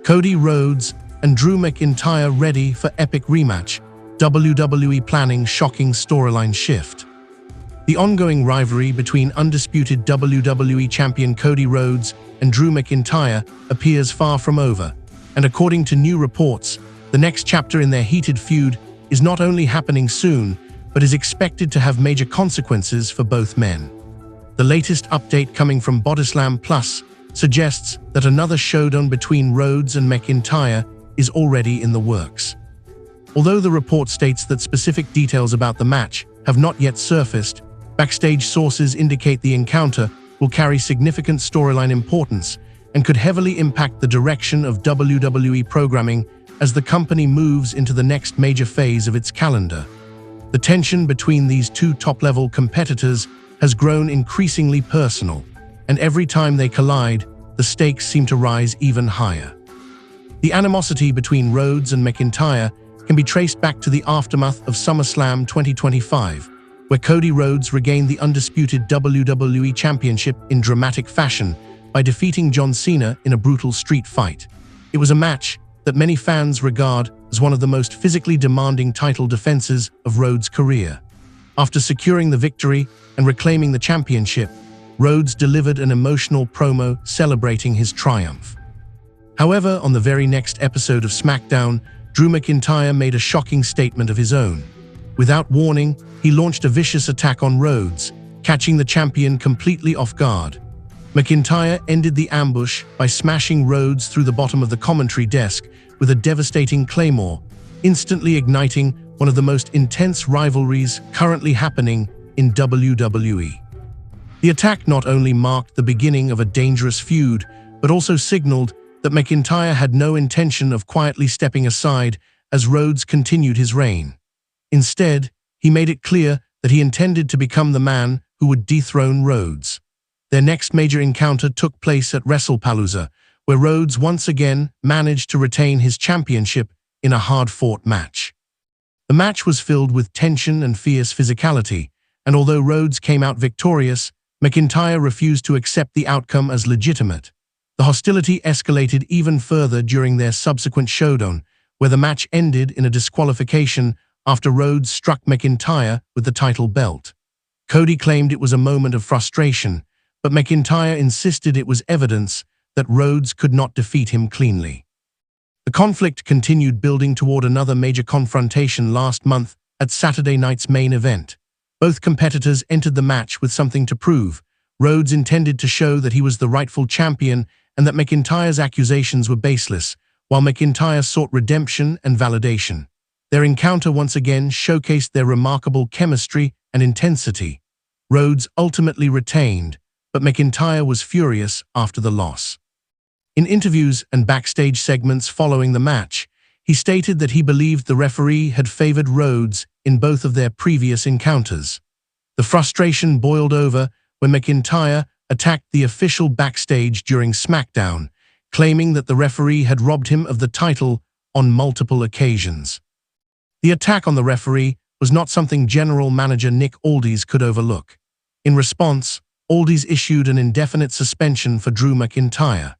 Cody Rhodes and Drew McIntyre ready for epic rematch. WWE planning shocking storyline shift. The ongoing rivalry between undisputed WWE champion Cody Rhodes and Drew McIntyre appears far from over, and according to new reports, the next chapter in their heated feud is not only happening soon, but is expected to have major consequences for both men. The latest update coming from Bodyslam Plus suggests that another showdown between Rhodes and McIntyre is already in the works. Although the report states that specific details about the match have not yet surfaced, backstage sources indicate the encounter will carry significant storyline importance and could heavily impact the direction of WWE programming as the company moves into the next major phase of its calendar. The tension between these two top-level competitors has grown increasingly personal, and every time they collide, the stakes seem to rise even higher. The animosity between Rhodes and McIntyre can be traced back to the aftermath of SummerSlam 2025, where Cody Rhodes regained the undisputed WWE Championship in dramatic fashion by defeating John Cena in a brutal street fight. It was a match that many fans regard as one of the most physically demanding title defenses of Rhodes' career. After securing the victory and reclaiming the championship, Rhodes delivered an emotional promo celebrating his triumph. However, on the very next episode of SmackDown, Drew McIntyre made a shocking statement of his own. Without warning, he launched a vicious attack on Rhodes, catching the champion completely off guard. McIntyre ended the ambush by smashing Rhodes through the bottom of the commentary desk with a devastating claymore, instantly igniting one of the most intense rivalries currently happening in WWE. The attack not only marked the beginning of a dangerous feud, but also signaled that McIntyre had no intention of quietly stepping aside as Rhodes continued his reign. Instead, he made it clear that he intended to become the man who would dethrone Rhodes. Their next major encounter took place at Wrestlepalooza, where Rhodes once again managed to retain his championship in a hard-fought match. The match was filled with tension and fierce physicality, and although Rhodes came out victorious, McIntyre refused to accept the outcome as legitimate. The hostility escalated even further during their subsequent showdown, where the match ended in a disqualification after Rhodes struck McIntyre with the title belt. Cody claimed it was a moment of frustration, but McIntyre insisted it was evidence that Rhodes could not defeat him cleanly. The conflict continued building toward another major confrontation last month at Saturday night's main event. Both competitors entered the match with something to prove. Rhodes intended to show that he was the rightful champion and that McIntyre's accusations were baseless, while McIntyre sought redemption and validation. Their encounter once again showcased their remarkable chemistry and intensity. Rhodes ultimately retained, but McIntyre was furious after the loss. In interviews and backstage segments following the match, he stated that he believed the referee had favored Rhodes in both of their previous encounters. The frustration boiled over when McIntyre attacked the official backstage during SmackDown, claiming that the referee had robbed him of the title on multiple occasions. The attack on the referee was not something General Manager Nick Aldis could overlook. In response, Aldis issued an indefinite suspension for Drew McIntyre.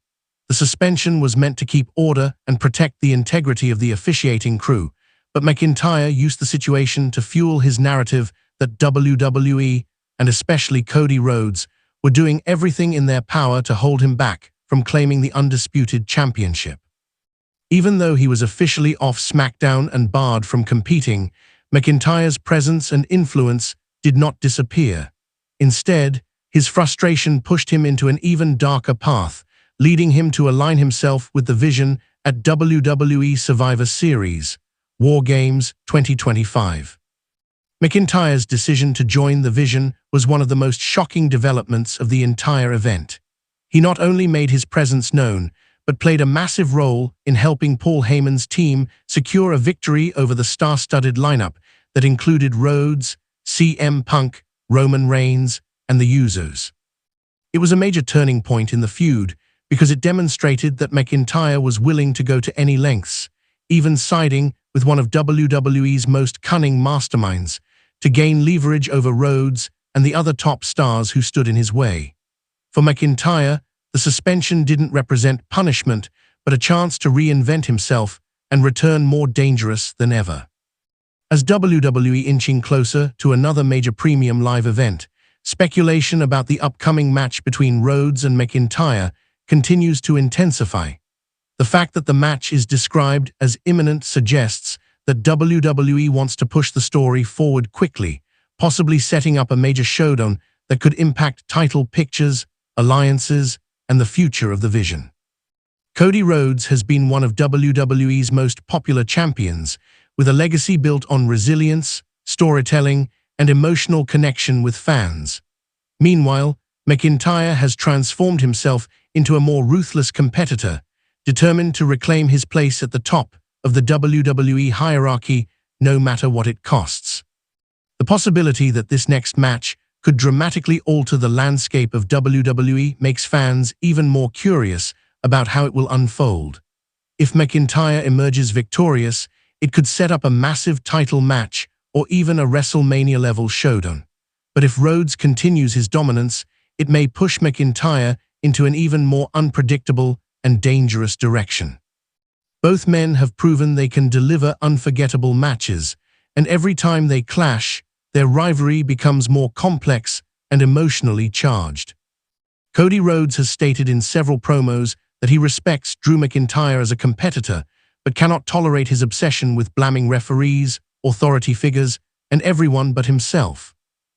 The suspension was meant to keep order and protect the integrity of the officiating crew, but McIntyre used the situation to fuel his narrative that WWE, and especially Cody Rhodes, were doing everything in their power to hold him back from claiming the undisputed championship. Even though he was officially off SmackDown and barred from competing, McIntyre's presence and influence did not disappear. Instead, his frustration pushed him into an even darker path, leading him to align himself with the Vision at WWE Survivor Series, WarGames 2025. McIntyre's decision to join the Vision was one of the most shocking developments of the entire event. He not only made his presence known, but played a massive role in helping Paul Heyman's team secure a victory over the star-studded lineup that included Rhodes, CM Punk, Roman Reigns, and the Usos. It was a major turning point in the feud because it demonstrated that McIntyre was willing to go to any lengths, even siding with one of WWE's most cunning masterminds, to gain leverage over Rhodes and the other top stars who stood in his way. For McIntyre, the suspension didn't represent punishment, but a chance to reinvent himself and return more dangerous than ever. As WWE inching closer to another major premium live event, speculation about the upcoming match between Rhodes and McIntyre continues to intensify. The fact that the match is described as imminent suggests that WWE wants to push the story forward quickly, possibly setting up a major showdown that could impact title pictures, alliances, and the future of the vision. Cody Rhodes has been one of WWE's most popular champions, with a legacy built on resilience, storytelling, and emotional connection with fans. Meanwhile, McIntyre has transformed himself into a more ruthless competitor, determined to reclaim his place at the top of the WWE hierarchy no matter what it costs. The possibility that this next match could dramatically alter the landscape of WWE makes fans even more curious about how it will unfold. If McIntyre emerges victorious, it could set up a massive title match or even a WrestleMania-level showdown. But if Rhodes continues his dominance, it may push McIntyre into an even more unpredictable and dangerous direction. Both men have proven they can deliver unforgettable matches, and every time they clash, their rivalry becomes more complex and emotionally charged. Cody Rhodes has stated in several promos that he respects Drew McIntyre as a competitor, but cannot tolerate his obsession with blaming referees, authority figures, and everyone but himself.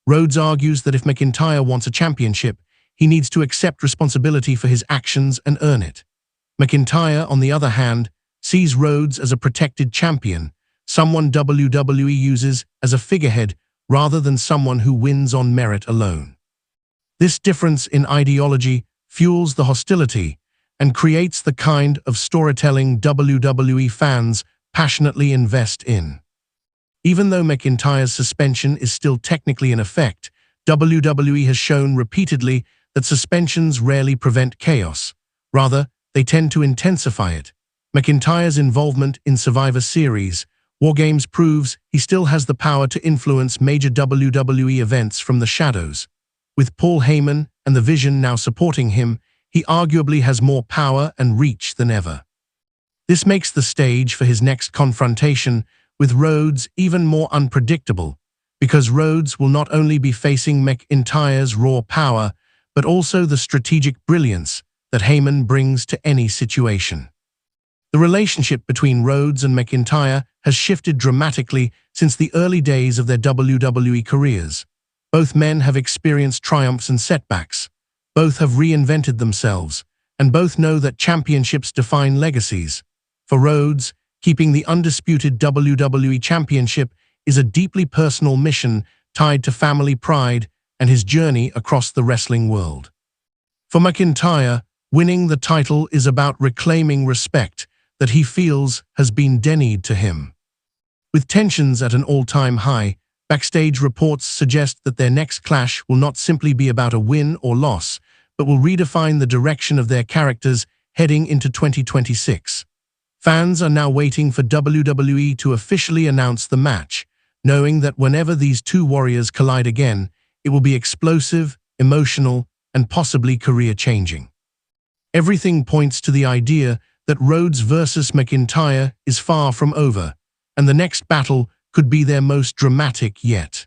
Rhodes argues that if McIntyre wants a championship, he needs to accept responsibility for his actions and earn it. McIntyre, on the other hand, sees Rhodes as a protected champion, someone WWE uses as a figurehead rather than someone who wins on merit alone. This difference in ideology fuels the hostility and creates the kind of storytelling WWE fans passionately invest in. Even though McIntyre's suspension is still technically in effect, WWE has shown repeatedly that suspensions rarely prevent chaos. Rather, they tend to intensify it. McIntyre's involvement in Survivor Series WarGames proves he still has the power to influence major WWE events from the shadows. With Paul Heyman and the Vision now supporting him, he arguably has more power and reach than ever. This makes the stage for his next confrontation with Rhodes even more unpredictable, because Rhodes will not only be facing McIntyre's raw power, but also the strategic brilliance that Heyman brings to any situation. The relationship between Rhodes and McIntyre has shifted dramatically since the early days of their WWE careers. Both men have experienced triumphs and setbacks. Both have reinvented themselves, and both know that championships define legacies. For Rhodes, keeping the undisputed WWE Championship is a deeply personal mission tied to family pride and his journey across the wrestling world. For McIntyre, winning the title is about reclaiming respect that he feels has been denied to him. With tensions at an all-time high, backstage reports suggest that their next clash will not simply be about a win or loss, but will redefine the direction of their characters heading into 2026. Fans are now waiting for WWE to officially announce the match, knowing that whenever these two warriors collide again, it will be explosive, emotional, and possibly career-changing. Everything points to the idea that Rhodes versus McIntyre is far from over, and the next battle could be their most dramatic yet.